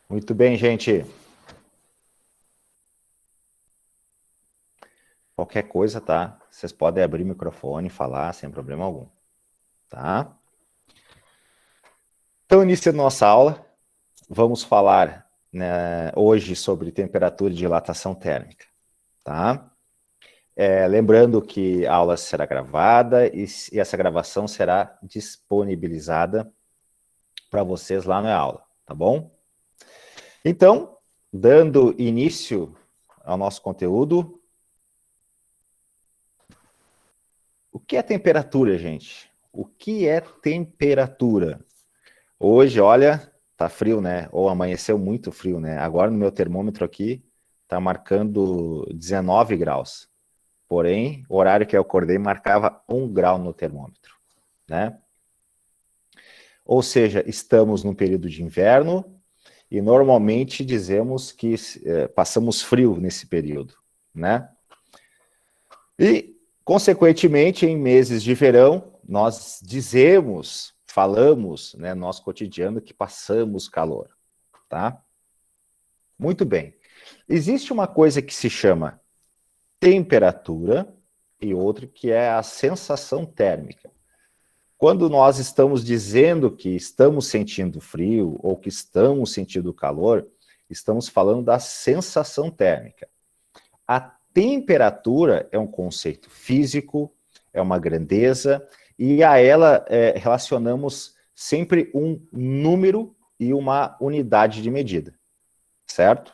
Muito bem, gente. Qualquer coisa, tá? Vocês podem abrir o microfone e falar sem problema algum, tá? Então, início da nossa aula, vamos falar, né, hoje sobre temperatura e dilatação térmica, tá? Lembrando que a aula será gravada e essa gravação será disponibilizada para vocês lá na aula, tá bom? Então, dando início ao nosso conteúdo, o que é temperatura, gente? O que é temperatura? Hoje, olha, tá frio, né? Ou amanheceu muito frio, né? Agora no meu termômetro aqui tá marcando 19 graus. Porém, o horário que eu acordei marcava 1 grau no termômetro, né? Ou seja, estamos num período de inverno e normalmente dizemos que passamos frio nesse período, né? E, consequentemente, em meses de verão, nós dizemos, falamos, né, no nosso cotidiano, que passamos calor, tá? Muito bem. Existe uma coisa que se chama temperatura e outra que é a sensação térmica. Quando nós estamos dizendo que estamos sentindo frio ou que estamos sentindo calor, estamos falando da sensação térmica. A temperatura é um conceito físico, é uma grandeza, e a ela relacionamos sempre um número e uma unidade de medida, certo?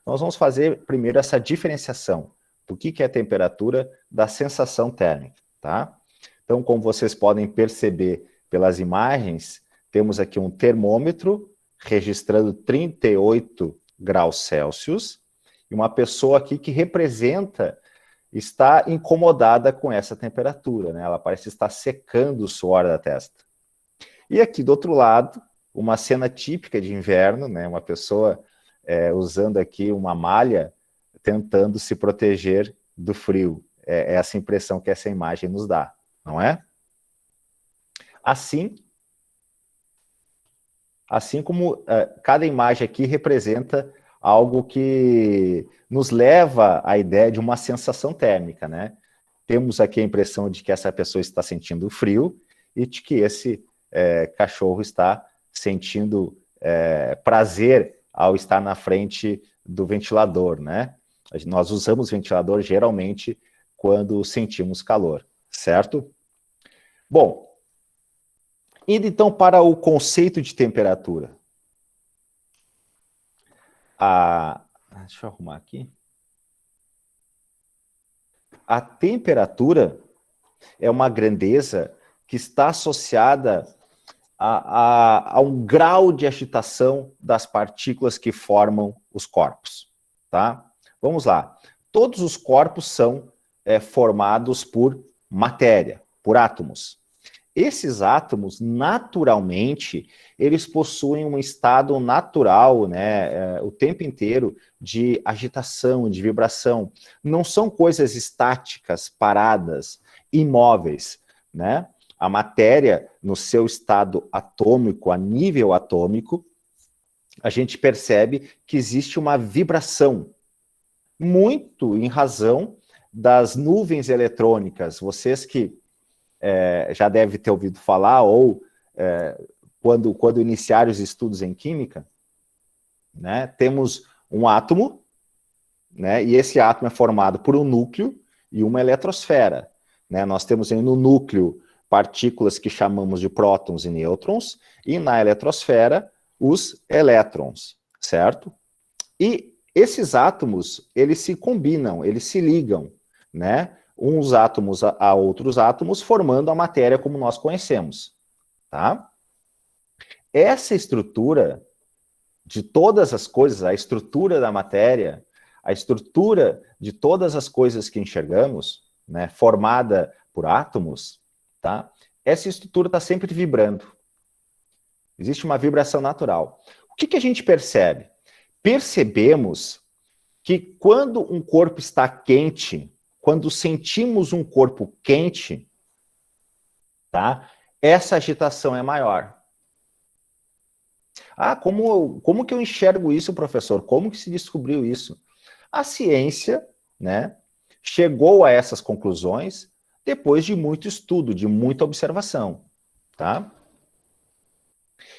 Nós vamos fazer primeiro essa diferenciação do que é a temperatura da sensação térmica, tá? Então, como vocês podem perceber pelas imagens, temos aqui um termômetro registrando 38 graus Celsius e uma pessoa aqui que representa, está incomodada com essa temperatura, né? Ela parece estar secando o suor da testa. E aqui do outro lado, uma cena típica de inverno, né? Uma pessoa usando aqui uma malha, tentando se proteger do frio. É essa impressão que essa imagem nos dá, não é? Assim como cada imagem aqui representa algo que nos leva à ideia de uma sensação térmica, né? Temos aqui a impressão de que essa pessoa está sentindo frio e de que esse cachorro está sentindo prazer ao estar na frente do ventilador, né? Nós usamos ventilador geralmente quando sentimos calor, certo? Bom, indo então para o conceito de temperatura. Deixa eu arrumar aqui. A temperatura é uma grandeza que está associada a um grau de agitação das partículas que formam os corpos, tá? Vamos lá. Todos os corpos são formados por matéria, por átomos. Esses átomos, naturalmente, eles possuem um estado natural, né, o tempo inteiro, de agitação, de vibração. Não são coisas estáticas, paradas, imóveis, né? A matéria, no seu estado atômico, a nível atômico, a gente percebe que existe uma vibração, muito em razão das nuvens eletrônicas. Vocês que já devem ter ouvido falar, ou quando iniciaram os estudos em química, né, temos um átomo, né, e esse átomo é formado por um núcleo e uma eletrosfera. Né? Nós temos aí no núcleo partículas que chamamos de prótons e nêutrons, e na eletrosfera, os elétrons, certo? E esses átomos, eles se combinam, eles se ligam, né? Uns átomos a outros átomos, formando a matéria como nós conhecemos, tá? Essa estrutura de todas as coisas, a estrutura da matéria, a estrutura de todas as coisas que enxergamos, né, formada por átomos, tá? Essa estrutura está sempre vibrando. Existe uma vibração natural. O que a gente percebe? Percebemos que quando um corpo está quente, quando sentimos um corpo quente, tá? Essa agitação é maior. Ah, como que eu enxergo isso, professor? Como que se descobriu isso? A ciência, né, chegou a essas conclusões depois de muito estudo, de muita observação, tá?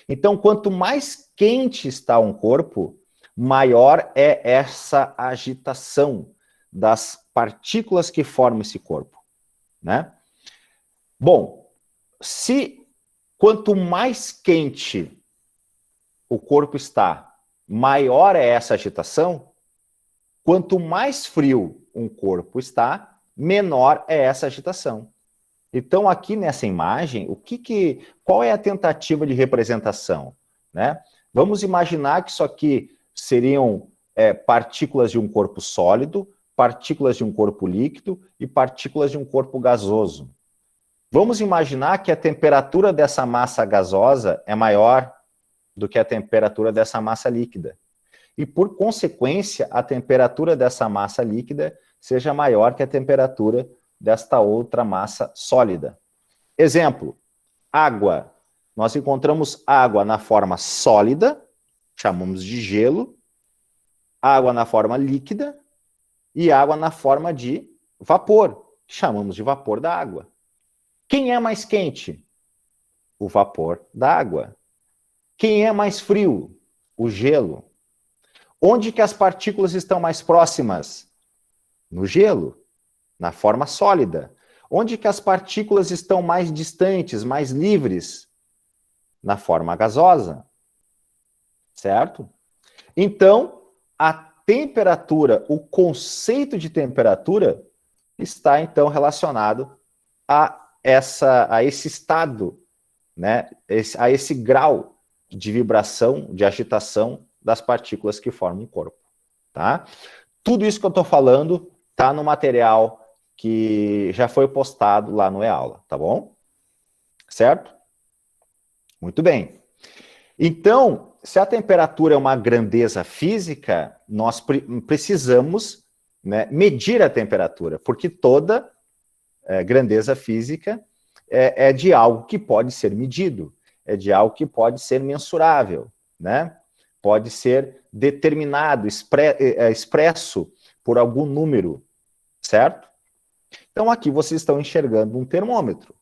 Então, quanto mais quente está um corpo, maior é essa agitação das partículas que formam esse corpo, né? Bom, se quanto mais quente o corpo está, maior é essa agitação, quanto mais frio um corpo está, menor é essa agitação. Então, aqui nessa imagem, qual é a tentativa de representação? Né? Vamos imaginar que isso aqui seriam partículas de um corpo sólido, partículas de um corpo líquido e partículas de um corpo gasoso. Vamos imaginar que a temperatura dessa massa gasosa é maior do que a temperatura dessa massa líquida. E, por consequência, a temperatura dessa massa líquida seja maior que a temperatura desta outra massa sólida. Exemplo, água. Nós encontramos água na forma sólida, chamamos de gelo, água na forma líquida e água na forma de vapor, chamamos de vapor da água. Quem é mais quente? O vapor da água. Quem é mais frio? O gelo. Onde que as partículas estão mais próximas? No gelo, na forma sólida. Onde que as partículas estão mais distantes, mais livres? Na forma gasosa. Certo? Então, a temperatura, o conceito de temperatura, está então relacionado a esse estado, né? A esse grau de vibração, de agitação das partículas que formam o corpo. Tá? Tudo isso que eu estou falando está no material que já foi postado lá no E-Aula, tá bom? Certo? Muito bem. Então, se a temperatura é uma grandeza física, nós precisamos, né, medir a temperatura, porque toda grandeza física é de algo que pode ser medido, é de algo que pode ser mensurável, né? Pode ser determinado, expresso por algum número, certo? Então, aqui vocês estão enxergando um termômetro. O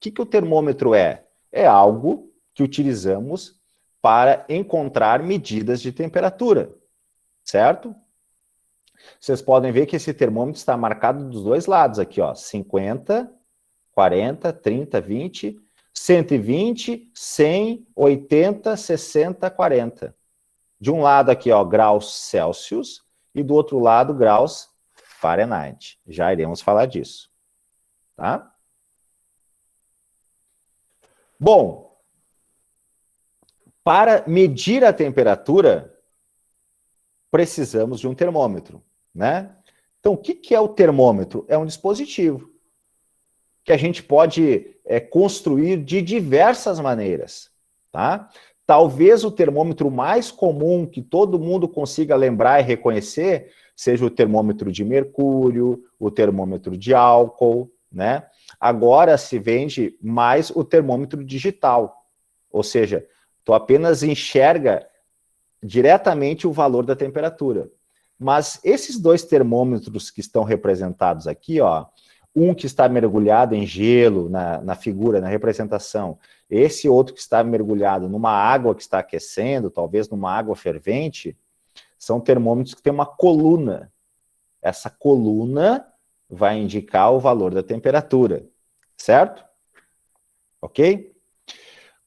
que o termômetro é? É algo que utilizamos para encontrar medidas de temperatura, certo? Vocês podem ver que esse termômetro está marcado dos dois lados aqui, ó, 50, 40, 30, 20, 120, 100, 80, 60, 40. De um lado aqui, ó, graus Celsius, e do outro lado, graus Fahrenheit. Já iremos falar disso, tá? Bom, para medir a temperatura, precisamos de um termômetro, né? Então, o que é o termômetro? É um dispositivo que a gente pode construir de diversas maneiras, tá? Talvez o termômetro mais comum que todo mundo consiga lembrar e reconhecer seja o termômetro de mercúrio, o termômetro de álcool, né? Agora se vende mais o termômetro digital, ou seja, tu apenas enxerga diretamente o valor da temperatura. Mas esses dois termômetros que estão representados aqui, ó, um que está mergulhado em gelo, na figura, na representação, esse outro que está mergulhado numa água que está aquecendo, talvez numa água fervente, são termômetros que têm uma coluna. Essa coluna vai indicar o valor da temperatura, certo? Ok?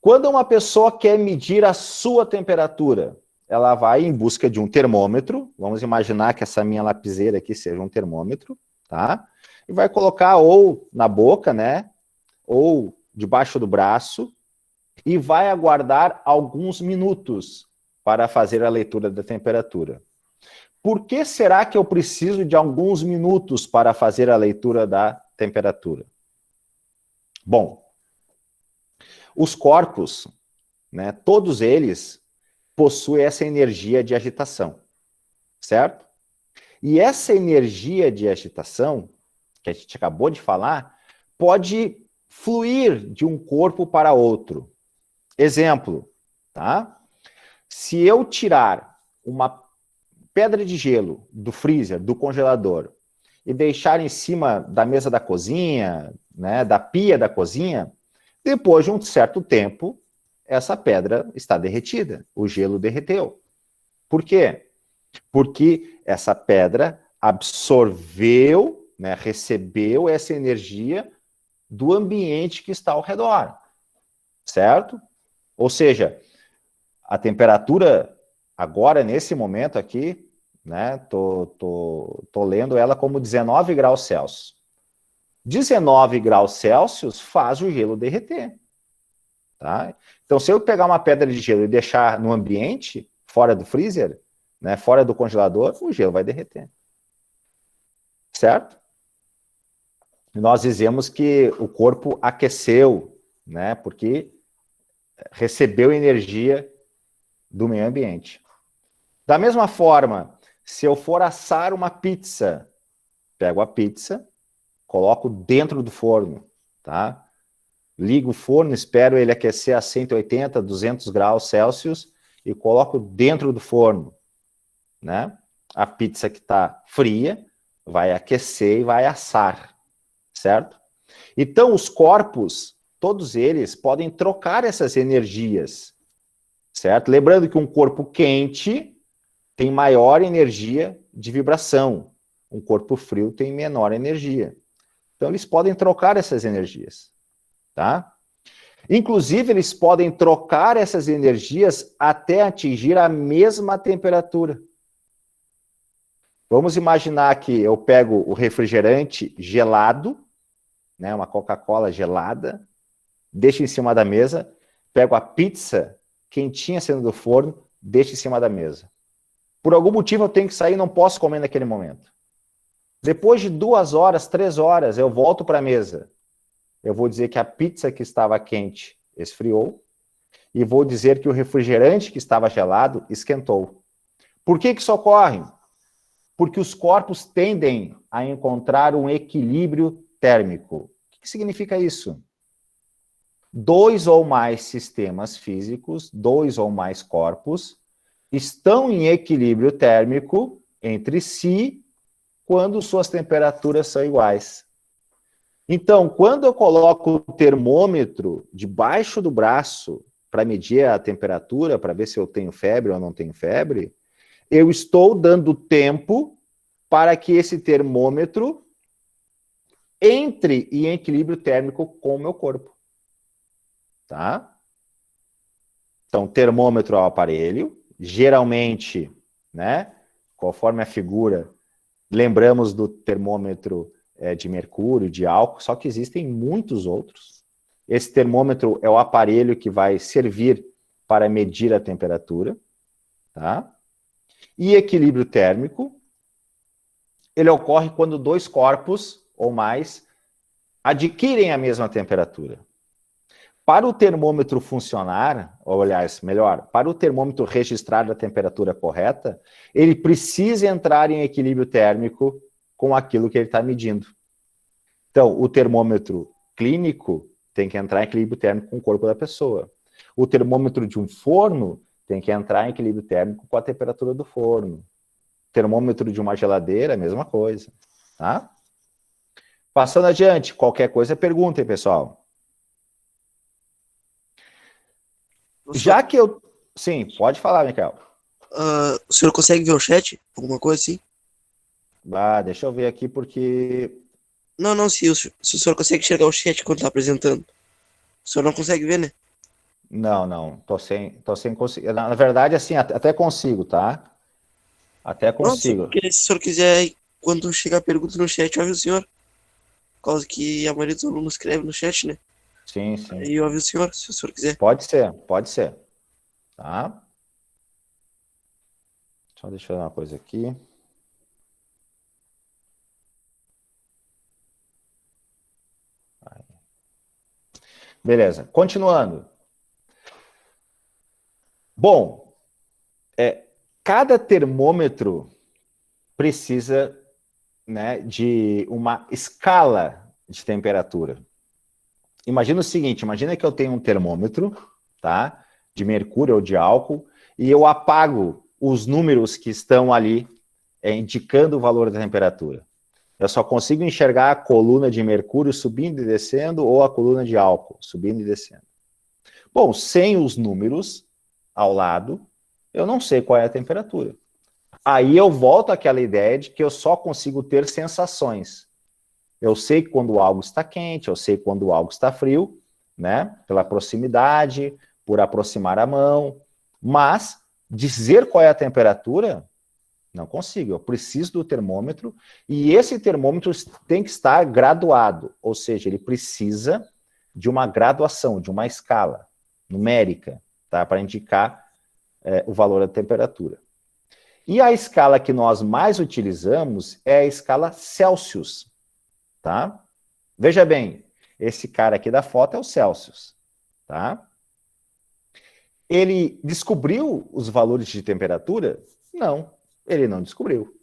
Quando uma pessoa quer medir a sua temperatura, ela vai em busca de um termômetro, vamos imaginar que essa minha lapiseira aqui seja um termômetro, tá? E vai colocar ou na boca, né, ou debaixo do braço, e vai aguardar alguns minutos para fazer a leitura da temperatura. Por que será que eu preciso de alguns minutos para fazer a leitura da temperatura? Bom, os corpos, né, todos eles possuem essa energia de agitação, certo? E essa energia de agitação, que a gente acabou de falar, pode fluir de um corpo para outro. Exemplo, tá? Se eu tirar uma pedra de gelo do freezer, do congelador, e deixar em cima da mesa da cozinha, né, da pia da cozinha, depois de um certo tempo, essa pedra está derretida, o gelo derreteu. Por quê? Porque essa pedra absorveu, né, recebeu essa energia do ambiente que está ao redor, certo? Ou seja, a temperatura agora, nesse momento aqui, né, tô lendo ela como 19 graus Celsius. 19 graus Celsius faz o gelo derreter. Tá? Então, se eu pegar uma pedra de gelo e deixar no ambiente, fora do freezer, né, fora do congelador, o gelo vai derreter. Certo? E nós dizemos que o corpo aqueceu, né, porque recebeu energia do meio ambiente. Da mesma forma, se eu for assar uma pizza, pego a pizza, coloco dentro do forno, tá? Ligo o forno, espero ele aquecer a 180, 200 graus Celsius e coloco dentro do forno, né? A pizza que está fria vai aquecer e vai assar, certo? Então, os corpos, todos eles, podem trocar essas energias, certo? Lembrando que um corpo quente tem maior energia de vibração, um corpo frio tem menor energia. Então, eles podem trocar essas energias, tá? Inclusive, eles podem trocar essas energias até atingir a mesma temperatura. Vamos imaginar que eu pego o refrigerante gelado, né, uma Coca-Cola gelada, deixo em cima da mesa, pego a pizza quentinha saindo do forno, deixo em cima da mesa. Por algum motivo eu tenho que sair, não posso comer naquele momento. Depois de 2 horas, 3 horas, eu volto para a mesa. Eu vou dizer que a pizza que estava quente esfriou e vou dizer que o refrigerante que estava gelado esquentou. Por que isso ocorre? Porque os corpos tendem a encontrar um equilíbrio térmico. O que significa isso? 2 ou mais sistemas físicos, 2 ou mais corpos, estão em equilíbrio térmico entre si quando suas temperaturas são iguais. Então, quando eu coloco o termômetro debaixo do braço para medir a temperatura, para ver se eu tenho febre ou não tenho febre, eu estou dando tempo para que esse termômetro entre em equilíbrio térmico com o meu corpo. Tá? Então, termômetro é o aparelho, geralmente, né, conforme a figura, lembramos do termômetro de mercúrio, de álcool, só que existem muitos outros. Esse termômetro é o aparelho que vai servir para medir a temperatura, tá? E equilíbrio térmico, ele ocorre quando 2 corpos ou mais adquirem a mesma temperatura. Para o termômetro funcionar, ou aliás, melhor, para o termômetro registrar a temperatura correta, ele precisa entrar em equilíbrio térmico com aquilo que ele está medindo. Então, o termômetro clínico tem que entrar em equilíbrio térmico com o corpo da pessoa. O termômetro de um forno tem que entrar em equilíbrio térmico com a temperatura do forno. O termômetro de uma geladeira, a mesma coisa. Tá? Passando adiante, qualquer coisa, perguntem, pessoal. Já que eu... Sim, pode falar, Michael. O senhor consegue ver o chat? Alguma coisa assim? Deixa eu ver aqui, porque... Não, se o senhor consegue enxergar o chat quando tá apresentando. O senhor não consegue ver, né? Não, tô sem conseguir. Na verdade, assim, até consigo, tá? Até consigo. Não, porque se o senhor quiser, quando chegar a pergunta no chat, eu aviso o senhor. Por causa que a maioria dos alunos escreve no chat, né? Sim. Aí eu aviso o senhor, se o senhor quiser. Pode ser. Tá? Só deixa eu ver uma coisa aqui. Beleza, continuando. Bom, cada termômetro precisa, né, de uma escala de temperatura. Imagina o seguinte, imagina que eu tenho um termômetro, tá, de mercúrio ou de álcool, e eu apago os números que estão ali indicando o valor da temperatura. Eu só consigo enxergar a coluna de mercúrio subindo e descendo ou a coluna de álcool subindo e descendo. Bom, sem os números ao lado, eu não sei qual é a temperatura. Aí eu volto àquela ideia de que eu só consigo ter sensações. Eu sei quando algo está quente, eu sei quando algo está frio, né? Pela proximidade, por aproximar a mão, mas dizer qual é a temperatura, não consigo. Eu preciso do termômetro e esse termômetro tem que estar graduado, ou seja, ele precisa de uma graduação, de uma escala numérica, tá? Para indicar o valor da temperatura. E a escala que nós mais utilizamos é a escala Celsius, tá? Veja bem, esse cara aqui da foto é o Celsius, tá? Ele descobriu os valores de temperatura? Não, ele não descobriu,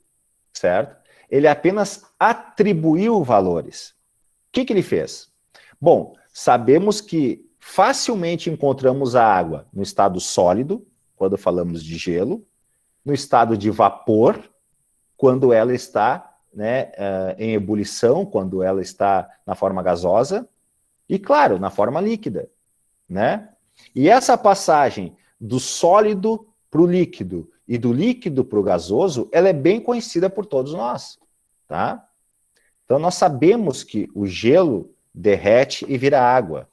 certo? Ele apenas atribuiu valores. O que ele fez? Bom, sabemos que facilmente encontramos a água no estado sólido, quando falamos de gelo, no estado de vapor, quando ela está, né, em ebulição, quando ela está na forma gasosa, e claro, na forma líquida, né? E essa passagem do sólido para o líquido e do líquido para o gasoso, ela é bem conhecida por todos nós, tá? Então nós sabemos que o gelo derrete e vira água,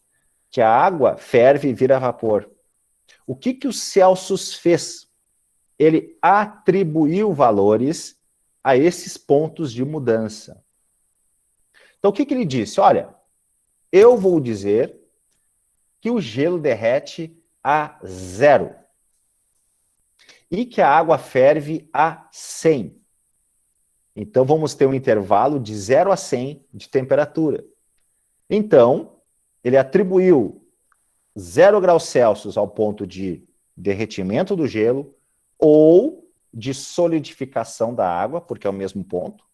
que a água ferve e vira vapor. O que o Celsius fez? Ele atribuiu valores a esses pontos de mudança. Então o que ele disse? Olha, eu vou dizer que o gelo derrete a 0 e que a água ferve a 100. Então, vamos ter um intervalo de 0 a 100 de temperatura. Então, ele atribuiu 0 graus Celsius ao ponto de derretimento do gelo ou de solidificação da água, porque é o mesmo ponto,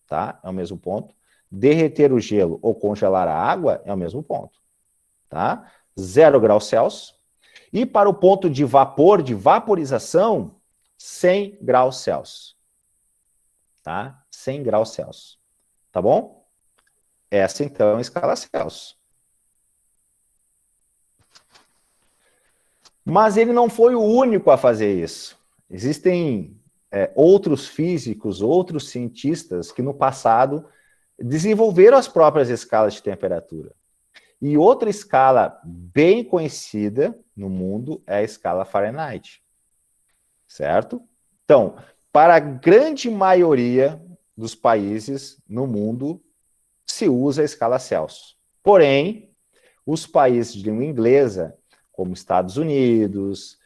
tá? É o mesmo ponto. Derreter o gelo ou congelar a água é o mesmo ponto, tá? 0 graus Celsius. E para o ponto de vapor, de vaporização, 100 graus Celsius. Tá? 100 graus Celsius. Tá bom? Essa, então, é a escala Celsius. Mas ele não foi o único a fazer isso. Existem outros físicos, outros cientistas que no passado desenvolveram as próprias escalas de temperatura. E outra escala bem conhecida no mundo é a escala Fahrenheit. Certo? Então, para a grande maioria dos países no mundo, se usa a escala Celsius. Porém, os países de língua inglesa, como Estados Unidos,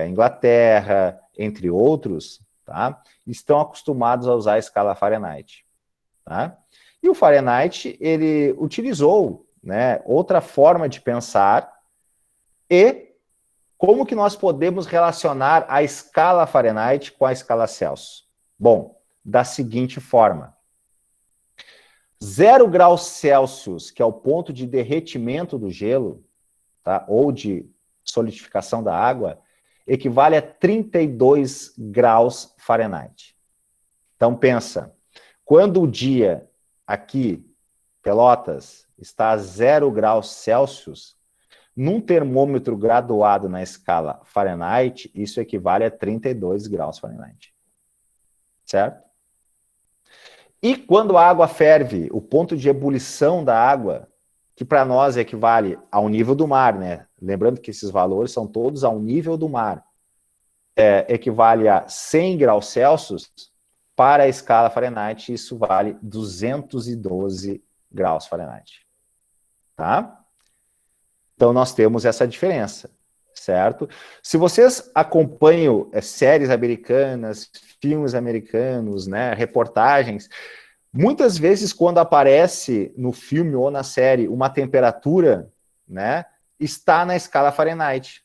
Inglaterra, entre outros, tá, estão acostumados a usar a escala Fahrenheit. Tá? E o Fahrenheit, ele utilizou, né, outra forma de pensar e como que nós podemos relacionar a escala Fahrenheit com a escala Celsius? Bom, da seguinte forma. 0 graus Celsius, que é o ponto de derretimento do gelo, tá, ou de solidificação da água, equivale a 32 graus Fahrenheit. Então pensa, quando o dia aqui, Pelotas, está a 0 graus Celsius, num termômetro graduado na escala Fahrenheit, isso equivale a 32 graus Fahrenheit. Certo? E quando a água ferve, o ponto de ebulição da água, que para nós equivale ao nível do mar, né? Lembrando que esses valores são todos ao nível do mar, equivale a 100 graus Celsius, para a escala Fahrenheit, isso vale 212 graus Fahrenheit. Tá? Então, nós temos essa diferença, certo? Se vocês acompanham séries americanas, filmes americanos, né, reportagens, muitas vezes, quando aparece no filme ou na série uma temperatura, né, está na escala Fahrenheit.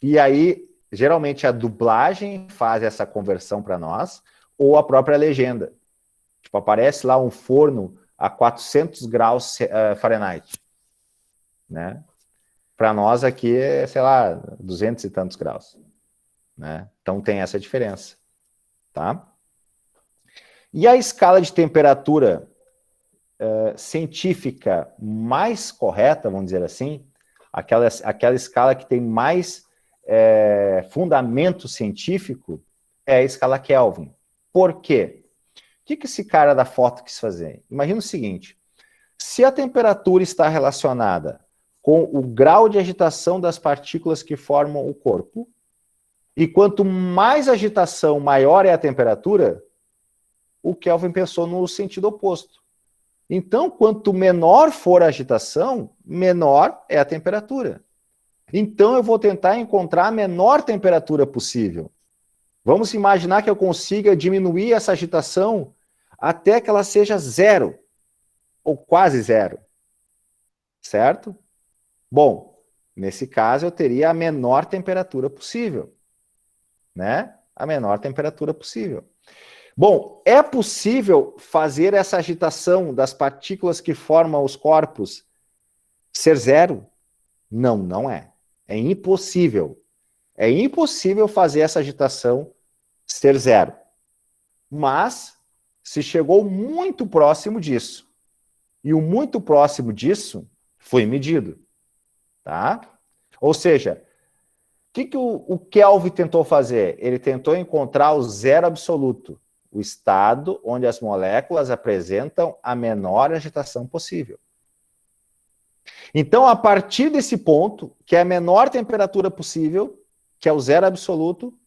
E aí, geralmente, a dublagem faz essa conversão para nós, ou a própria legenda. Tipo, aparece lá um forno a 400 graus Fahrenheit, né? Para nós aqui é, sei lá, 200 e tantos graus, né? Então tem essa diferença, tá? E a escala de temperatura científica mais correta, vamos dizer assim, aquela escala que tem mais fundamento científico, é a escala Kelvin. Por quê? O que esse cara da foto quis fazer? Imagina o seguinte, se a temperatura está relacionada com o grau de agitação das partículas que formam o corpo, e quanto mais agitação, maior é a temperatura, o Kelvin pensou no sentido oposto. Então, quanto menor for a agitação, menor é a temperatura. Então, eu vou tentar encontrar a menor temperatura possível. Vamos imaginar que eu consiga diminuir essa agitação até que ela seja zero, ou quase zero. Certo? Bom, nesse caso, eu teria a menor temperatura possível. Né? A menor temperatura possível. Bom, é possível fazer essa agitação das partículas que formam os corpos ser zero? Não, não é. É impossível. É impossível fazer essa agitação ser zero. Mas se chegou muito próximo disso. E o muito próximo disso foi medido. Tá? Ou seja, o que o Kelvin tentou fazer? Ele tentou encontrar o zero absoluto. O estado onde as moléculas apresentam a menor agitação possível. Então, a partir desse ponto, que é a menor temperatura possível, que é o zero absoluto,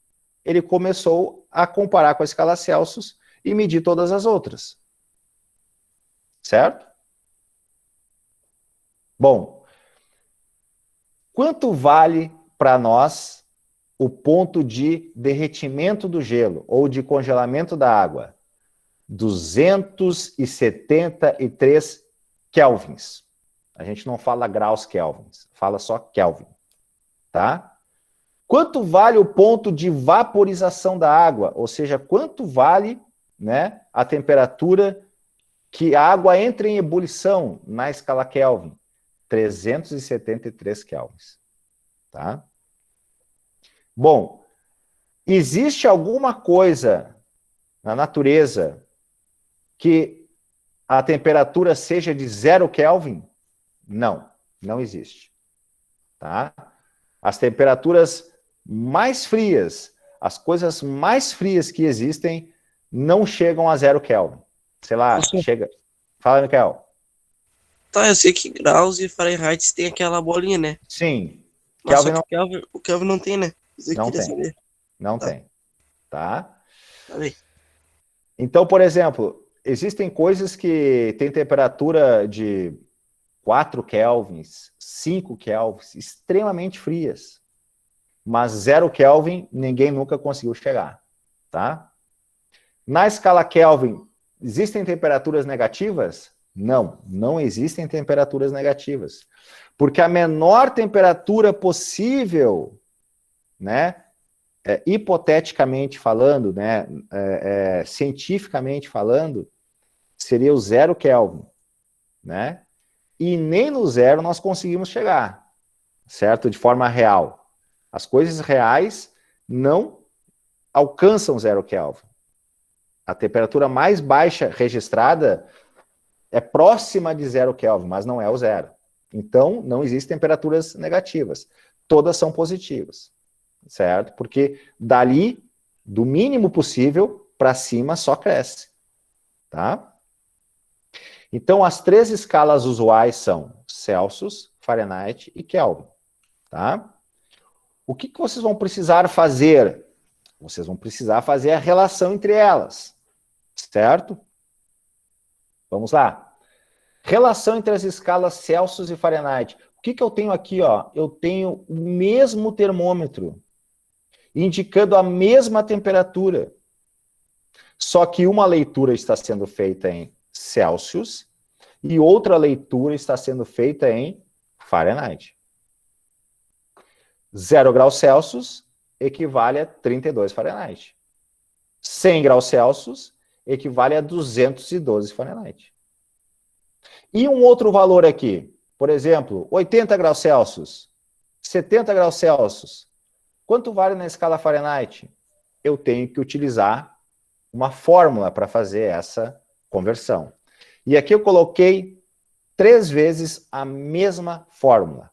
ele começou a comparar com a escala Celsius e medir todas as outras. Certo? Bom, quanto vale para nós o ponto de derretimento do gelo ou de congelamento da água? 273 kelvins. A gente não fala graus kelvins, fala só Kelvin, tá? Quanto vale o ponto de vaporização da água? Ou seja, quanto vale, né, a temperatura que a água entra em ebulição na escala Kelvin? 373 kelvins, tá? Bom, existe alguma coisa na natureza que a temperatura seja de 0 Kelvin? Não, não existe. Tá? As temperaturas mais frias, as coisas mais frias que existem, não chegam a 0 Kelvin. Sei lá, chega... Fala, Michael. Tá, eu sei que graus e Fahrenheit tem aquela bolinha, né? Sim. Mas Kelvin só que o Kelvin não tem, né? Eu não queria tem. saber. Não Tá. tem. Tá? Tá bem. Então, por exemplo, existem coisas que têm temperatura de 4 kelvins, 5 kelvins, extremamente frias. Mas 0 Kelvin, ninguém nunca conseguiu chegar. Tá? Na escala Kelvin, existem temperaturas negativas? Não, não existem temperaturas negativas. Porque a menor temperatura possível, né, hipoteticamente falando, né, cientificamente falando, seria o 0 Kelvin, né? E nem no zero nós conseguimos chegar, certo? De forma real. As coisas reais não alcançam 0 Kelvin. A temperatura mais baixa registrada é próxima de 0 Kelvin, mas não é o zero. Então, não existem temperaturas negativas. Todas são positivas, certo? Porque dali, do mínimo possível, para cima só cresce, tá? Então, as 3 escalas usuais são Celsius, Fahrenheit e Kelvin, tá? O que vocês vão precisar fazer? Vocês vão precisar fazer a relação entre elas, certo? Vamos lá. Relação entre as escalas Celsius e Fahrenheit. O que eu tenho aqui? Ó? Eu tenho o mesmo termômetro, indicando a mesma temperatura. Só que uma leitura está sendo feita em Celsius e outra leitura está sendo feita em Fahrenheit. 0 graus Celsius equivale a 32 Fahrenheit. 100 graus Celsius equivale a 212 Fahrenheit. E um outro valor aqui, por exemplo, 80 graus Celsius, 70 graus Celsius, Quanto vale na escala Fahrenheit? Eu tenho que utilizar uma fórmula para fazer essa conversão. E aqui eu coloquei 3 vezes a mesma fórmula.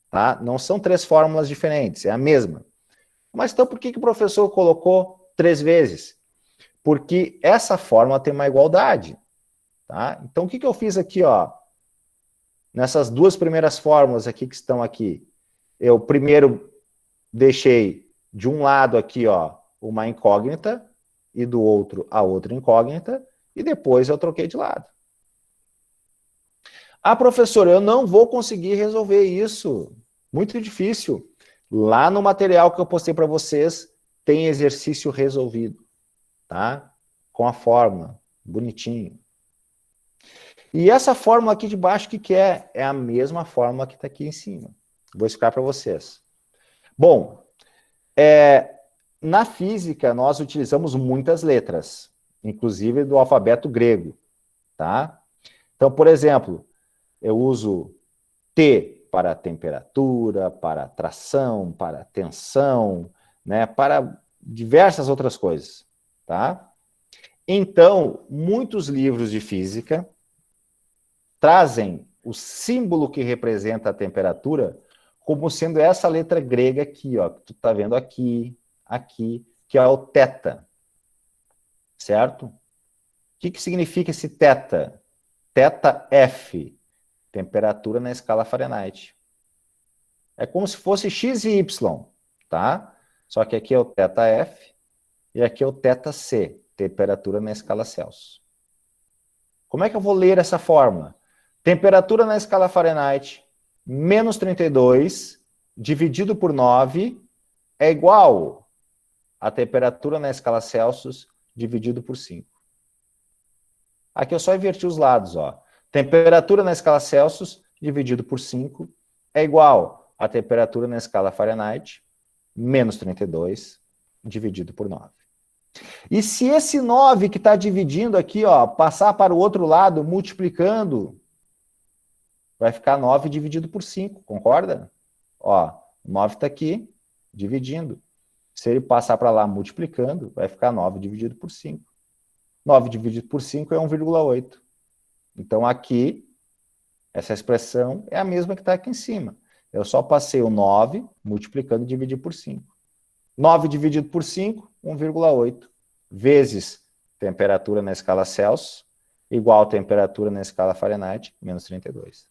Tá? Não são 3 fórmulas diferentes, é a mesma. Mas então por que o professor colocou 3 vezes? Porque essa fórmula tem uma igualdade. Tá? Então o que eu fiz aqui, ó? Nessas 2 primeiras fórmulas aqui que estão aqui, eu primeiro deixei de um lado aqui, ó, uma incógnita e do outro a outra incógnita, e depois eu troquei de lado. Ah, professor, eu não vou conseguir resolver isso. Muito difícil. Lá no material que eu postei para vocês, tem exercício resolvido, tá? Com a fórmula, bonitinho. E essa fórmula aqui de baixo, o que é? É a mesma fórmula que está aqui em cima. Vou explicar para vocês. Bom, na física, nós utilizamos muitas letras, inclusive do alfabeto grego, tá? Então, por exemplo, eu uso T para temperatura, para tração, para tensão, né, para diversas outras coisas, tá? Então, muitos livros de física trazem o símbolo que representa a temperatura como sendo essa letra grega aqui, ó, que tu tá vendo aqui, que é o θ, certo? O que significa esse θ? θF, temperatura na escala Fahrenheit. É como se fosse X e Y, tá? Só que aqui é o θF e aqui é o θC, temperatura na escala Celsius. Como é que eu vou ler essa fórmula? Temperatura na escala Fahrenheit menos 32 dividido por 9 é igual a temperatura na escala Celsius dividido por 5. Aqui eu só inverti os lados, ó. Temperatura na escala Celsius dividido por 5 é igual a temperatura na escala Fahrenheit menos 32 dividido por 9. E se esse 9 que está dividindo aqui, ó, passar para o outro lado, multiplicando, vai ficar 9 dividido por 5, concorda? Ó, 9 está aqui, dividindo. Se ele passar para lá multiplicando, vai ficar 9 dividido por 5. 9 dividido por 5 é 1,8. Então aqui, essa expressão é a mesma que está aqui em cima. Eu só passei o 9 multiplicando e dividir por 5. 9 dividido por 5, 1,8. Vezes temperatura na escala Celsius, igual a temperatura na escala Fahrenheit, menos 32.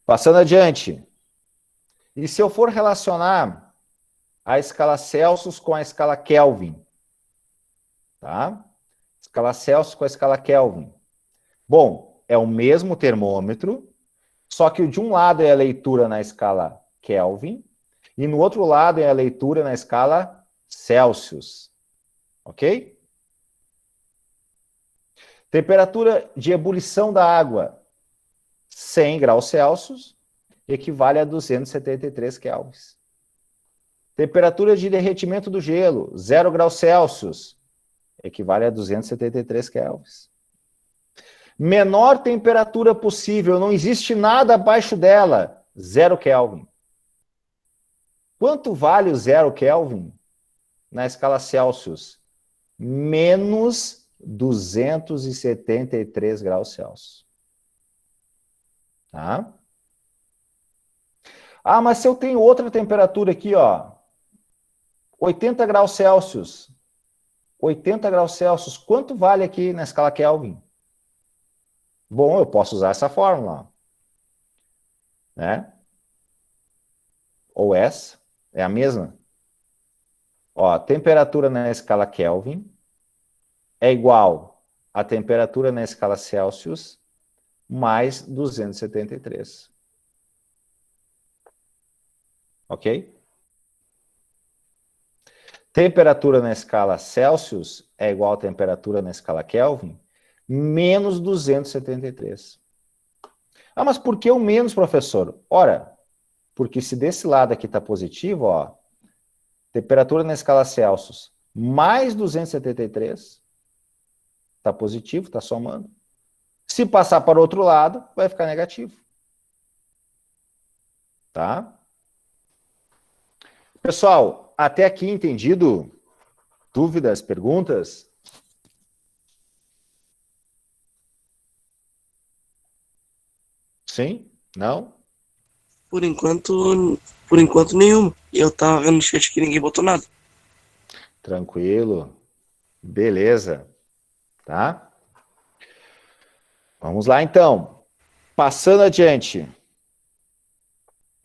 Passando adiante. E se eu for relacionar a escala Celsius com a escala Kelvin? Tá? Escala Celsius com a escala Kelvin. Bom, é o mesmo termômetro, só que de um lado é a leitura na escala Kelvin, e no outro lado é a leitura na escala Celsius. Ok? Temperatura de ebulição da água, 100 graus Celsius, equivale a 273 kelvins. Temperatura de derretimento do gelo, 0 graus Celsius, equivale a 273 kelvins. Menor temperatura possível, não existe nada abaixo dela, 0 Kelvin. Quanto vale o 0 Kelvin na escala Celsius? Menos 273 graus Celsius. Tá? Ah, mas se eu tenho outra temperatura aqui, ó, 80 graus Celsius. 80 graus Celsius, quanto vale aqui na escala Kelvin? Bom, eu posso usar essa fórmula, né? Ou essa, é a mesma. Ó, temperatura na escala Kelvin é igual a temperatura na escala Celsius mais 273. Ok? Temperatura na escala Celsius é igual a temperatura na escala Kelvin menos 273. Ah, mas por que o menos, professor? Ora, porque se desse lado aqui está positivo, ó, temperatura na escala Celsius mais 273, está positivo, está somando. Se passar para o outro lado, vai ficar negativo. Tá? Pessoal, até aqui entendido? Dúvidas, perguntas? Sim? Não? Por enquanto nenhuma. Eu tava vendo no chat que ninguém botou nada. Tranquilo. Beleza. Tá? Vamos lá, então. Passando adiante.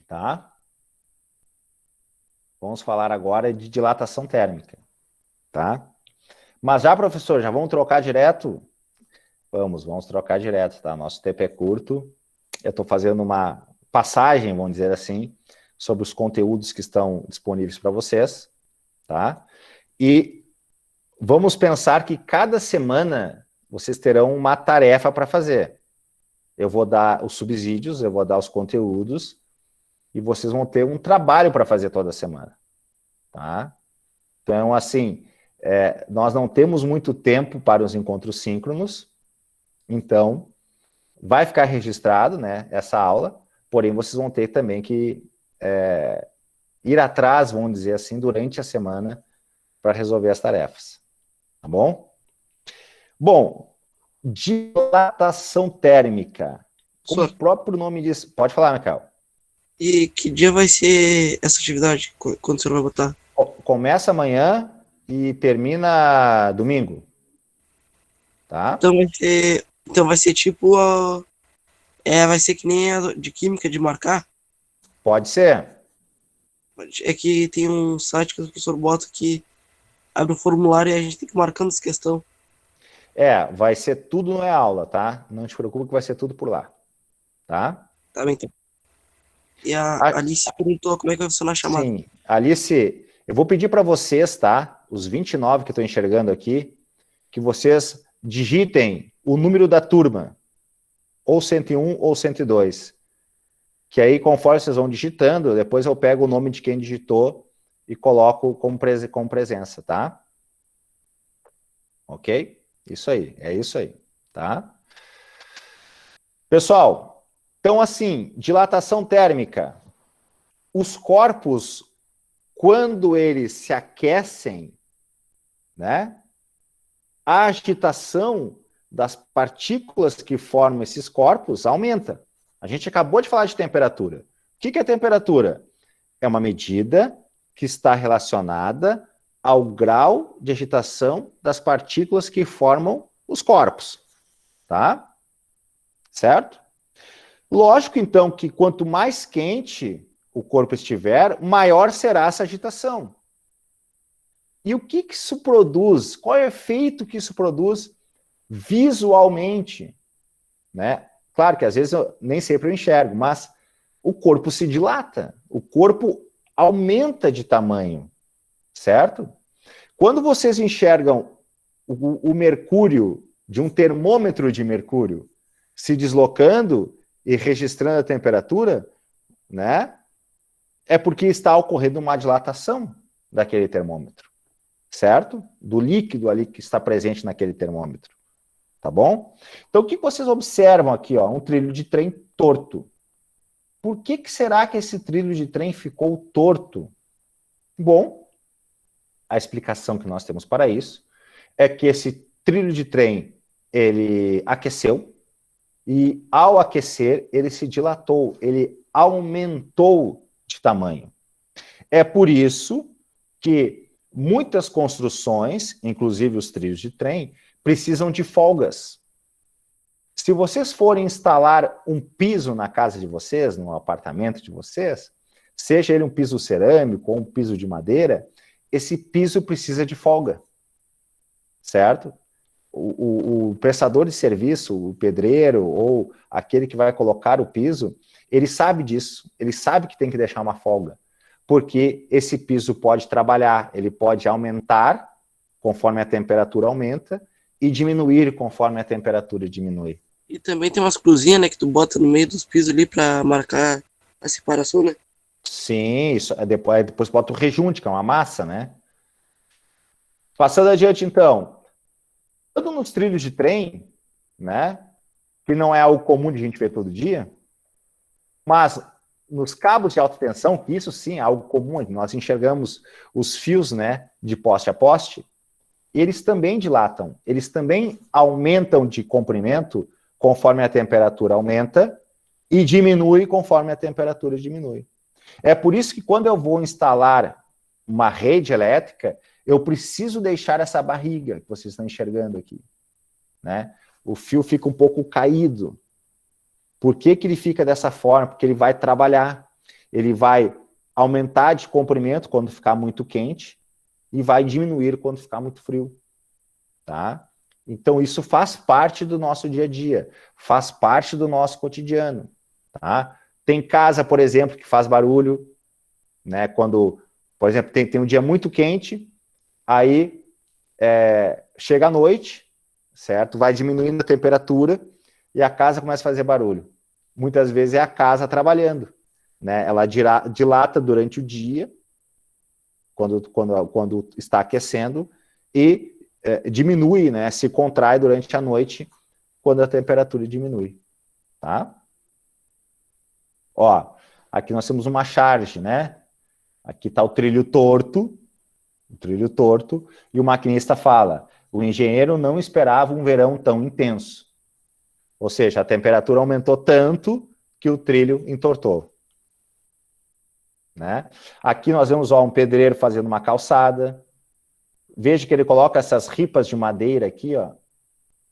Tá? Vamos falar agora de dilatação térmica. Tá? Mas já, professor, já vamos trocar direto? Vamos trocar direto, tá? Nosso tempo é curto. Eu estou fazendo uma passagem, vamos dizer assim, sobre os conteúdos que estão disponíveis para vocês, tá? E vamos pensar que cada semana vocês terão uma tarefa para fazer. Eu vou dar os subsídios, eu vou dar os conteúdos, e vocês vão ter um trabalho para fazer toda semana, tá? Então, assim, nós não temos muito tempo para os encontros síncronos, então vai ficar registrado, né, essa aula, porém vocês vão ter também que ir atrás, vamos dizer assim, durante a semana para resolver as tarefas, tá bom? Bom, dilatação térmica, como o próprio nome diz, pode falar, Michael. E que dia vai ser essa atividade? Quando o senhor vai botar? Começa amanhã e termina domingo, tá? Então vai ser tipo vai ser que nem a de química de marcar. Pode ser. É que tem um site que o professor bota que abre um formulário e a gente tem que ir marcando essa questão. Vai ser tudo não é aula, tá? Não te preocupe que vai ser tudo por lá, tá? Tá bem, então. E a Alice perguntou como é que vai funcionar a chamada. Sim, Alice, eu vou pedir para vocês, tá? Os 29 que eu estou enxergando aqui, que vocês digitem o número da turma, ou 101 ou 102. Que aí, conforme vocês vão digitando, depois eu pego o nome de quem digitou e coloco como presença, tá? Ok? Isso aí, é isso aí, tá? Pessoal, então assim, dilatação térmica. Os corpos, quando eles se aquecem, né? A agitação das partículas que formam esses corpos aumenta. A gente acabou de falar de temperatura. O que é temperatura? É uma medida que está relacionada ao grau de agitação das partículas que formam os corpos, tá? Certo? Lógico, então, que quanto mais quente o corpo estiver, maior será essa agitação. E o que isso produz? Qual é o efeito que isso produz visualmente? Né? Claro que às vezes nem sempre eu enxergo, mas o corpo se dilata, o corpo aumenta de tamanho, certo? Quando vocês enxergam o mercúrio de um termômetro de mercúrio se deslocando e registrando a temperatura, né? É porque está ocorrendo uma dilatação daquele termômetro, certo? Do líquido ali que está presente naquele termômetro, tá bom? Então, o que vocês observam aqui, ó? Um trilho de trem torto. Por que será que esse trilho de trem ficou torto? Bom, a explicação que nós temos para isso é que esse trilho de trem, ele aqueceu, e ao aquecer, ele se dilatou, ele aumentou de tamanho. É por isso que muitas construções, inclusive os trilhos de trem, precisam de folgas. Se vocês forem instalar um piso na casa de vocês, no apartamento de vocês, seja ele um piso cerâmico ou um piso de madeira, esse piso precisa de folga, certo? O prestador de serviço, o pedreiro ou aquele que vai colocar o piso, ele sabe disso, ele sabe que tem que deixar uma folga, porque esse piso pode trabalhar, ele pode aumentar conforme a temperatura aumenta e diminuir conforme a temperatura diminui. E também tem umas cruzinhas, né, que tu bota no meio dos pisos ali para marcar a separação, né? Sim, isso, depois bota o rejunte, que é uma massa, né? Passando adiante, então, tanto nos trilhos de trem, né, que não é algo comum de a gente ver todo dia, mas nos cabos de alta tensão, que isso sim é algo comum, nós enxergamos os fios, né, de poste a poste, eles também dilatam, eles também aumentam de comprimento conforme a temperatura aumenta e diminui conforme a temperatura diminui. É por isso que quando eu vou instalar uma rede elétrica, eu preciso deixar essa barriga que vocês estão enxergando aqui, né? O fio fica um pouco caído. Por que que ele fica dessa forma? Porque ele vai trabalhar, ele vai aumentar de comprimento quando ficar muito quente e vai diminuir quando ficar muito frio, tá? Então isso faz parte do nosso dia a dia, faz parte do nosso cotidiano, tá? Tem casa, por exemplo, que faz barulho, né? Quando, por exemplo, tem um dia muito quente, aí chega a noite, certo? Vai diminuindo a temperatura e a casa começa a fazer barulho. Muitas vezes é a casa trabalhando, né? Ela dilata durante o dia, quando está aquecendo, e diminui, né? Se contrai durante a noite, quando a temperatura diminui, tá? Ó, aqui nós temos uma charge, né? Aqui está o trilho torto, e o maquinista fala, o engenheiro não esperava um verão tão intenso. Ou seja, a temperatura aumentou tanto que o trilho entortou, né? Aqui nós vemos um pedreiro fazendo uma calçada. Veja que ele coloca essas ripas de madeira aqui, ó.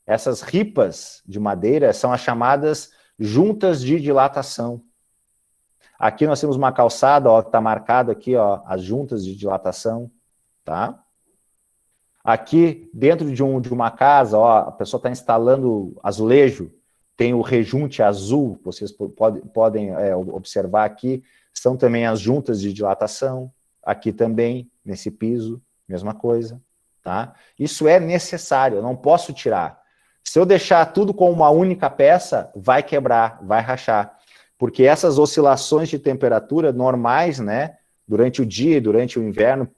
Essas ripas de madeira são as chamadas juntas de dilatação. Aqui nós temos uma calçada, ó, que está marcado aqui, ó, as juntas de dilatação, tá? Aqui, dentro de uma casa, ó, a pessoa está instalando azulejo, tem o rejunte azul, vocês podem observar aqui, são também as juntas de dilatação, aqui também, nesse piso, mesma coisa, tá? Isso é necessário, eu não posso tirar. Se eu deixar tudo com uma única peça, vai quebrar, vai rachar, porque essas oscilações de temperatura normais, né, durante o dia e durante o inverno,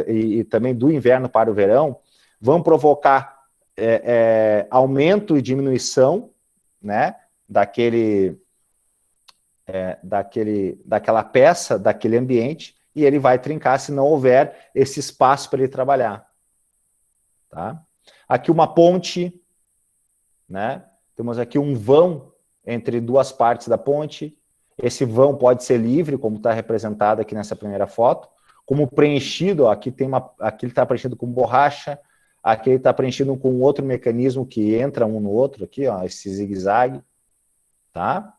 e também do inverno para o verão, vão provocar aumento e diminuição, né, daquela peça, daquele ambiente, e ele vai trincar se não houver esse espaço para ele trabalhar. Tá? Aqui uma ponte, né? Temos aqui um vão entre duas partes da ponte. Esse vão pode ser livre, como está representado aqui nessa primeira foto, como preenchido, ó, aqui ele está preenchido com borracha, aqui ele está preenchido com outro mecanismo que entra um no outro, aqui, ó, esse zigue-zague, tá?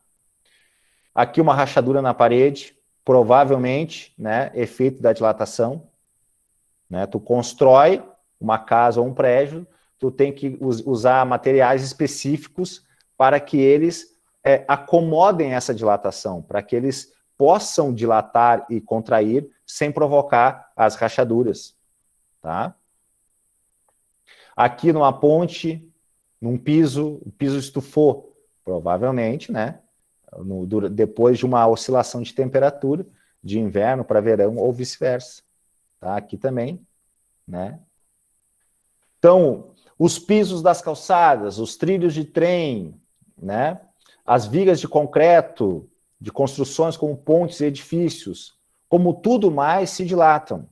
Aqui uma rachadura na parede, provavelmente, né, efeito da dilatação, né? Tu constrói uma casa ou um prédio, tu tem que usar materiais específicos para que eles acomodem essa dilatação, para que eles possam dilatar e contrair sem provocar as rachaduras, tá? Aqui numa ponte, num piso, o piso estufou, provavelmente, né? Depois de uma oscilação de temperatura, de inverno para verão ou vice-versa, tá? Aqui também, né? Então, os pisos das calçadas, os trilhos de trem, né? As vigas de concreto, de construções como pontes e edifícios, como tudo mais se dilatam.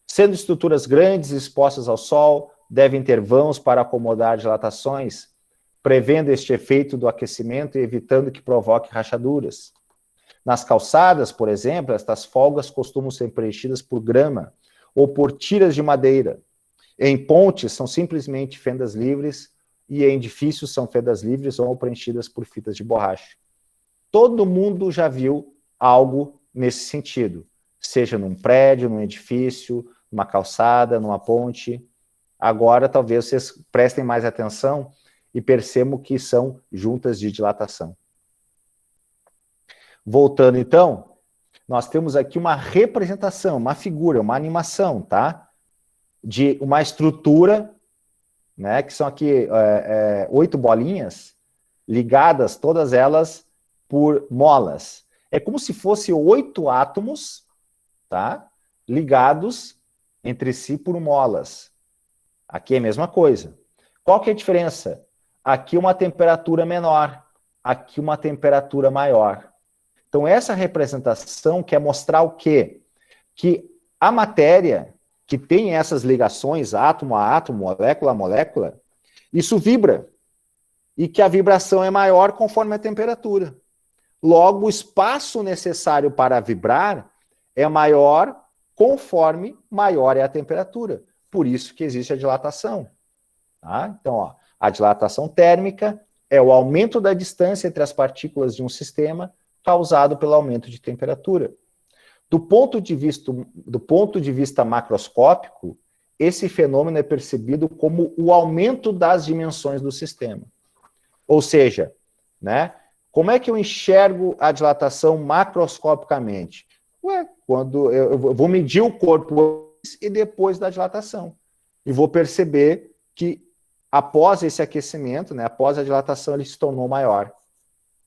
Sendo estruturas grandes expostas ao sol, devem ter vãos para acomodar dilatações, prevendo este efeito do aquecimento e evitando que provoque rachaduras. Nas calçadas, por exemplo, estas folgas costumam ser preenchidas por grama ou por tiras de madeira. Em pontes, são simplesmente fendas livres, e em edifícios são fendas livres ou preenchidas por fitas de borracha. Todo mundo já viu algo nesse sentido, seja num prédio, num edifício, numa calçada, numa ponte. Agora, talvez vocês prestem mais atenção e percebam que são juntas de dilatação. Voltando, então, nós temos aqui uma representação, uma figura, uma animação, tá? De uma estrutura, né, que são aqui 8 bolinhas, ligadas, todas elas, por molas. É como se fosse 8 átomos, tá? Ligados entre si por molas. Aqui é a mesma coisa. Qual que é a diferença? Aqui uma temperatura menor, aqui uma temperatura maior. Então, essa representação quer mostrar o quê? Que a matéria, que tem essas ligações átomo a átomo, molécula a molécula, isso vibra. E que a vibração é maior conforme a temperatura. Logo, o espaço necessário para vibrar é maior conforme maior é a temperatura. Por isso que existe a dilatação. Tá? Então, ó, a dilatação térmica é o aumento da distância entre as partículas de um sistema causado pelo aumento de temperatura. Do ponto de vista macroscópico, esse fenômeno é percebido como o aumento das dimensões do sistema. Ou seja, né, como é que eu enxergo a dilatação macroscopicamente? Quando eu vou medir o corpo e depois da dilatação. E vou perceber que após esse aquecimento, né, após a dilatação, ele se tornou maior.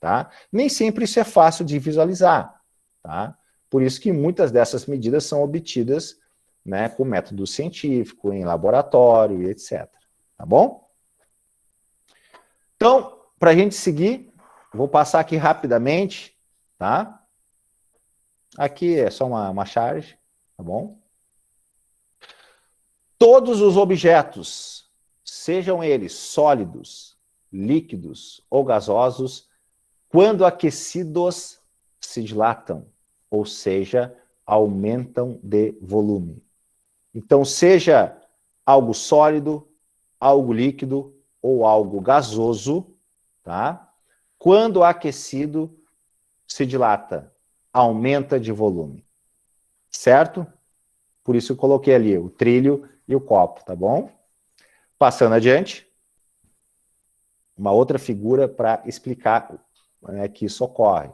Tá? Nem sempre isso é fácil de visualizar. Tá? Por isso que muitas dessas medidas são obtidas, né, com método científico, em laboratório e etc. Tá bom? Então, para a gente seguir, vou passar aqui rapidamente, tá? Aqui é só uma charge, tá bom? Todos os objetos, sejam eles sólidos, líquidos ou gasosos, quando aquecidos, se dilatam, ou seja, aumentam de volume. Então, seja algo sólido, algo líquido ou algo gasoso, tá? Quando aquecido, se dilata, aumenta de volume. Certo? Por isso eu coloquei ali o trilho e o copo, tá bom? Passando adiante, uma outra figura para explicar, né, que isso ocorre.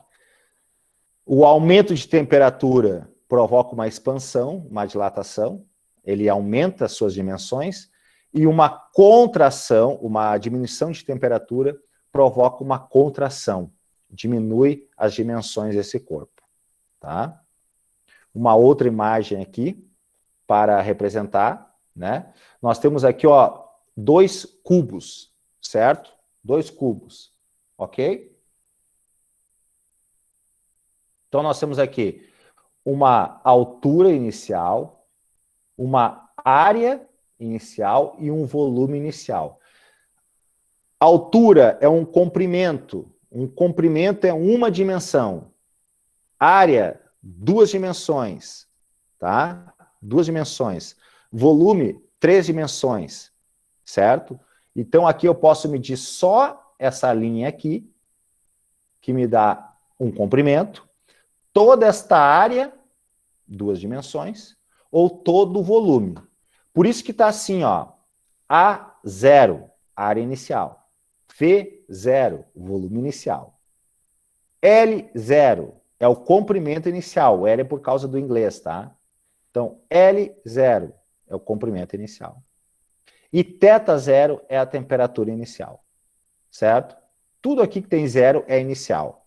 O aumento de temperatura provoca uma expansão, uma dilatação, ele aumenta suas dimensões, e uma contração, uma diminuição de temperatura, provoca uma contração, diminui as dimensões desse corpo. Tá? Uma outra imagem aqui, para representar, né? Nós temos aqui, ó, 2 cubos, certo? 2 cubos, ok? Então, nós temos aqui uma altura inicial, uma área inicial e um volume inicial. Altura é um comprimento é uma dimensão. Área, 2 dimensões, tá? 2 dimensões. Volume, 3 dimensões, certo? Então, aqui eu posso medir só essa linha aqui, que me dá um comprimento, toda esta área, 2 dimensões, ou todo o volume. Por isso que está assim, ó, A0, área inicial, V0, volume inicial. L0 é o comprimento inicial, o L é por causa do inglês, tá? Então, L0 é o comprimento inicial. E θ0 é a temperatura inicial, certo? Tudo aqui que tem 0 é inicial.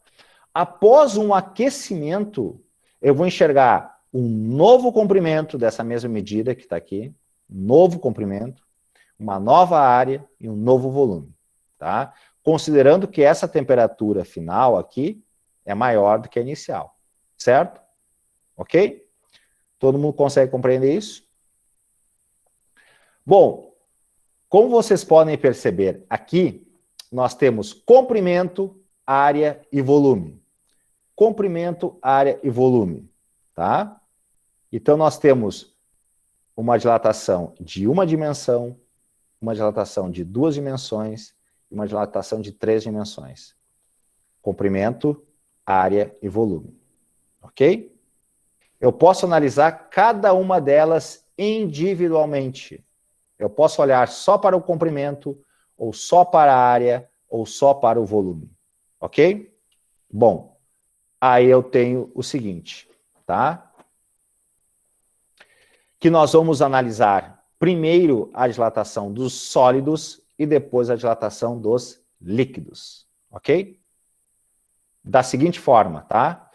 Após um aquecimento, eu vou enxergar um novo comprimento dessa mesma medida que está aqui, um novo comprimento, uma nova área e um novo volume, tá? Considerando que essa temperatura final aqui é maior do que a inicial, certo? Ok? Todo mundo consegue compreender isso? Bom, como vocês podem perceber aqui, nós temos comprimento, área e volume. Comprimento, área e volume, tá? Então, nós temos uma dilatação de uma dimensão, uma dilatação de 2 dimensões e uma dilatação de 3 dimensões. Comprimento, área e volume. Ok? Eu posso analisar cada uma delas individualmente. Eu posso olhar só para o comprimento, ou só para a área, ou só para o volume. Ok? Bom, aí eu tenho o seguinte, tá? Que nós vamos analisar primeiro a dilatação dos sólidos e depois a dilatação dos líquidos, ok? Da seguinte forma, tá?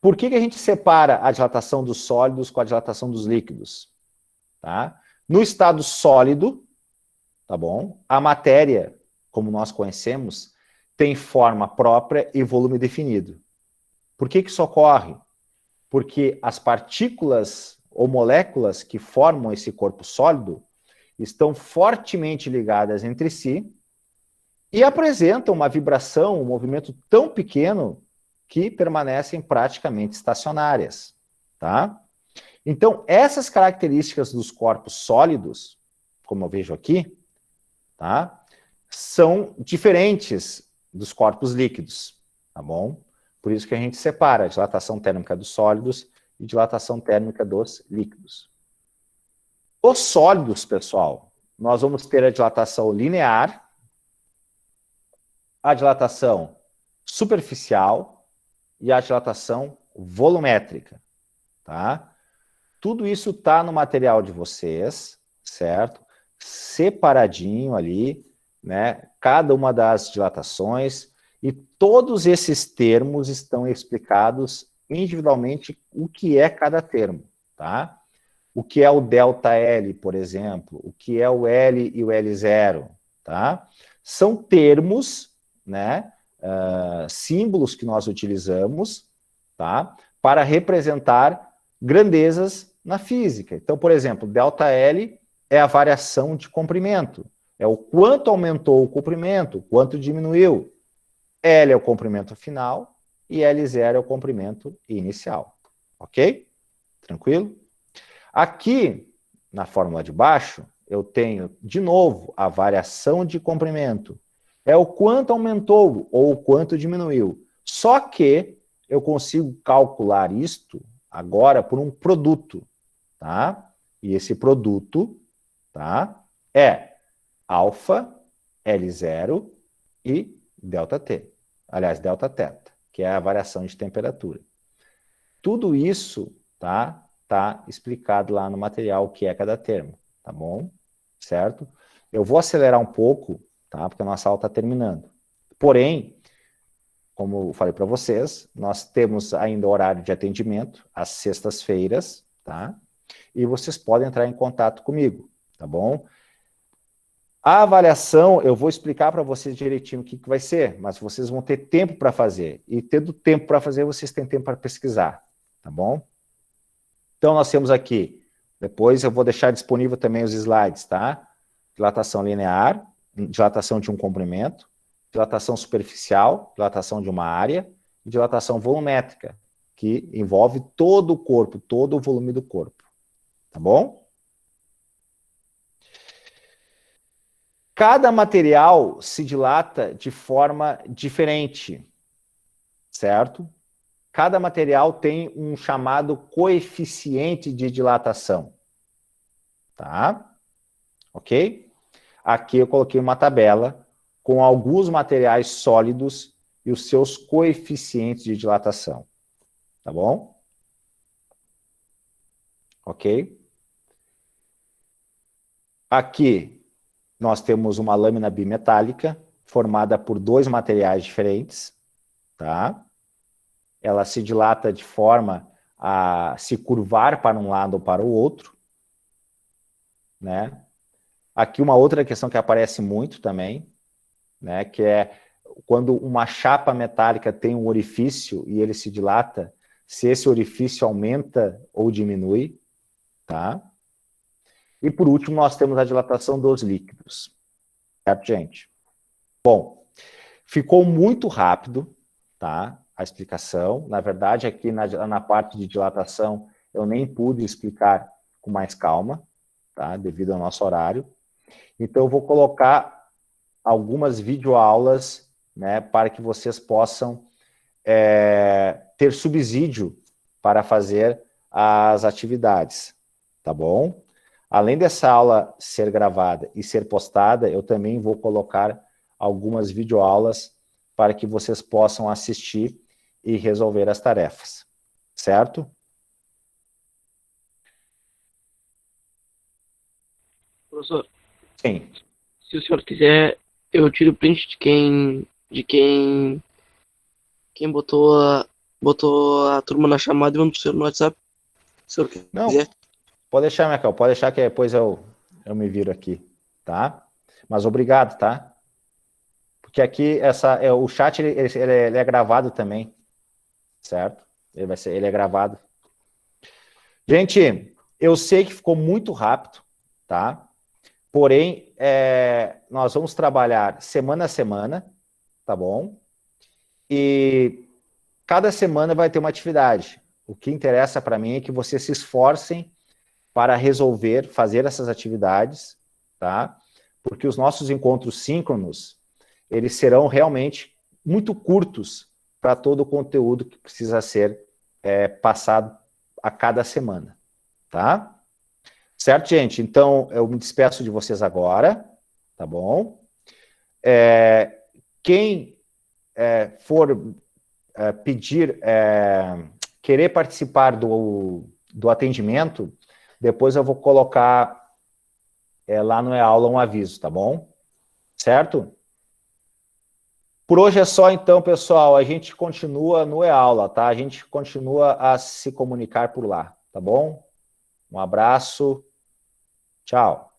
Por que a gente separa a dilatação dos sólidos com a dilatação dos líquidos? Tá? No estado sólido, tá bom? A matéria, como nós conhecemos, tem forma própria e volume definido. Por que isso ocorre? Porque as partículas ou moléculas que formam esse corpo sólido estão fortemente ligadas entre si e apresentam uma vibração, um movimento tão pequeno que permanecem praticamente estacionárias, tá? Então, essas características dos corpos sólidos, como eu vejo aqui, tá? São diferentes dos corpos líquidos, tá bom? Por isso que a gente separa a dilatação térmica dos sólidos e dilatação térmica dos líquidos. Os sólidos, pessoal, nós vamos ter a dilatação linear, a dilatação superficial e a dilatação volumétrica, tá? Tudo isso está no material de vocês, certo? Separadinho ali, né? Cada uma das dilatações e todos esses termos estão explicados individualmente o que é cada termo, tá? O que é o ΔL, por exemplo, o que é o L e o L0, tá? São termos, né, símbolos que nós utilizamos, tá, para representar grandezas na física. Então, por exemplo, ΔL é a variação de comprimento, é o quanto aumentou o comprimento, quanto diminuiu. L é o comprimento final e L0 é o comprimento inicial, ok? Tranquilo? Aqui, na fórmula de baixo, eu tenho, de novo, a variação de comprimento. É o quanto aumentou ou o quanto diminuiu. Só que eu consigo calcular isto agora por um produto, tá? E esse produto, tá, é alfa, L0 e ΔT. Aliás, Δθ, que é a variação de temperatura. Tudo isso, tá explicado lá no material o que é cada termo, tá bom? Certo? Eu vou acelerar um pouco, tá? Porque a nossa aula está terminando. Porém, como eu falei para vocês, nós temos ainda horário de atendimento às sextas-feiras, tá? E vocês podem entrar em contato comigo, tá bom? A avaliação, eu vou explicar para vocês direitinho o que vai ser, mas vocês vão ter tempo para fazer. E tendo tempo para fazer, vocês têm tempo para pesquisar, tá bom? Então, nós temos aqui, depois eu vou deixar disponível também os slides, tá? Dilatação linear, dilatação de um comprimento, dilatação superficial, dilatação de uma área, e dilatação volumétrica, que envolve todo o corpo, todo o volume do corpo, tá bom? Cada material se dilata de forma diferente, certo? Cada material tem um chamado coeficiente de dilatação, tá? Ok? Aqui eu coloquei uma tabela com alguns materiais sólidos e os seus coeficientes de dilatação, tá bom? Ok? Aqui nós temos uma lâmina bimetálica formada por dois materiais diferentes, tá? Ela se dilata de forma a se curvar para um lado ou para o outro, né? Aqui uma outra questão que aparece muito também, né, que é quando uma chapa metálica tem um orifício e ele se dilata, se esse orifício aumenta ou diminui, tá? E por último nós temos a dilatação dos líquidos, certo, gente? Bom, ficou muito rápido, tá? A explicação. Na verdade, aqui na parte de dilatação, eu nem pude explicar com mais calma, tá? Devido ao nosso horário. Então, eu vou colocar algumas videoaulas, né, para que vocês possam ter subsídio para fazer as atividades, tá bom? Além dessa aula ser gravada e ser postada, eu também vou colocar algumas videoaulas para que vocês possam assistir e resolver as tarefas, certo? Professor, Sim. se o senhor quiser, eu tiro print quem botou a turma na chamada e mando pro senhor no WhatsApp. Se o senhor Não, quiser. pode deixar, Michael, pode deixar que depois eu me viro aqui, tá? Mas obrigado, tá? Porque aqui o chat ele é gravado também. certo? Ele é gravado. Gente, eu sei que ficou muito rápido, tá? Porém, nós vamos trabalhar semana a semana, tá bom? E cada semana vai ter uma atividade. O que interessa para mim é que vocês se esforcem para resolver, fazer essas atividades, tá? Porque os nossos encontros síncronos, eles serão realmente muito curtos para todo o conteúdo que precisa ser passado a cada semana, tá? Certo, gente? Então, eu me despeço de vocês agora, tá bom? Quem for pedir, querer participar do atendimento, depois eu vou colocar lá no E-Aula um aviso, tá bom? Certo? Por hoje é só, então, pessoal. A gente continua no E-Aula, tá? A gente continua a se comunicar por lá, tá bom? Um abraço. Tchau.